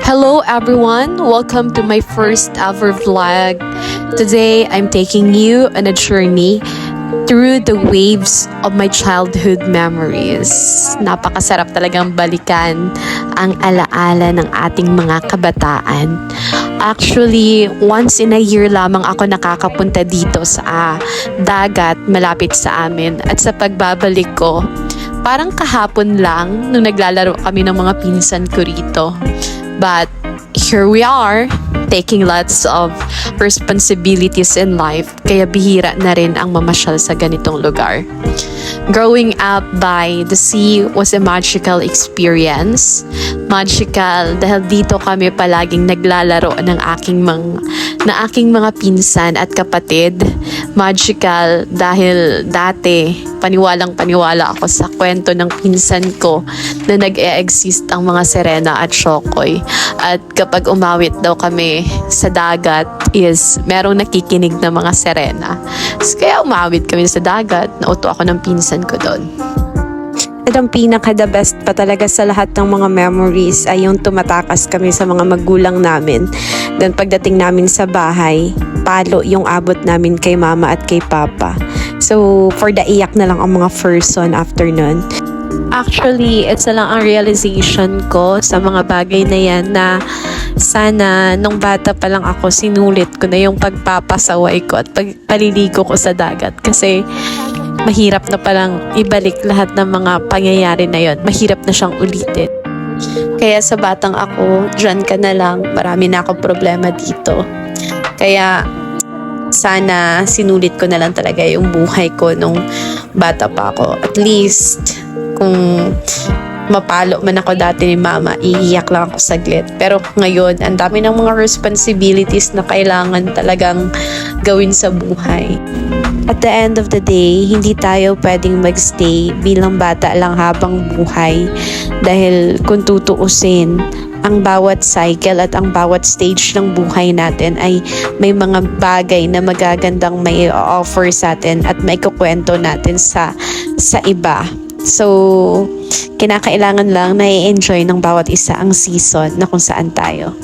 Hello everyone, welcome to my first ever vlog. Today, I'm taking you on a journey through the waves of my childhood memories. Napakasarap talagang balikan ang alaala ng ating mga kabataan. Actually, once in a year lamang ako nakakapunta dito sa dagat malapit sa amin. At sa pagbabalik ko, parang kahapon lang nung naglalaro kami ng mga pinsan ko rito. But here we are, taking lots of responsibilities in life, kaya bihira na rin ang mamasyal sa ganitong lugar. Growing up by the sea was a magical experience. Magical dahil dito kami palaging naglalaro ng aking mga pinsan at kapatid. Magical dahil dati paniwalang-paniwala ako sa kwento ng pinsan ko na nag-e-exist ang mga sirena at shokoy. At kapag umawit daw kami sa dagat is merong nakikinig na mga sirena. So, kaya umawit kami sa dagat, nauto ako ng pinsan ko doon. At ang pinaka-the best pa talaga sa lahat ng mga memories ay yung tumatakas kami sa mga magulang namin. Then pagdating namin sa bahay, palo yung abot namin kay mama at kay papa. So for the iyak na lang ang mga person after nun. Actually, it's na lang ang realization ko sa mga bagay na yan na sana nung bata pa lang ako sinulit ko na yung pagpapasaway ko at paliligo ko sa dagat. Kasi mahirap na palang ibalik lahat ng mga pangyayari na yon. Mahirap na siyang ulitin. Kaya sa batang ako, dyan ka na lang. Marami na akong problema dito. Kaya sana sinulit ko na lang talaga yung buhay ko nung bata pa ako. At least, kung mapalo man ako dati ni mama, iiyak lang ako saglit. Pero ngayon, ang dami ng mga responsibilities na kailangan talagang gawin sa buhay. At the end of the day, hindi tayo pwedeng magstay bilang bata lang habang buhay. Dahil kung tutuusin, ang bawat cycle at ang bawat stage ng buhay natin ay may mga bagay na magagandang may offer sa atin at may kukwento natin sa iba. So, kinakailangan lang na i-enjoy ng bawat isa ang season na kung saan tayo.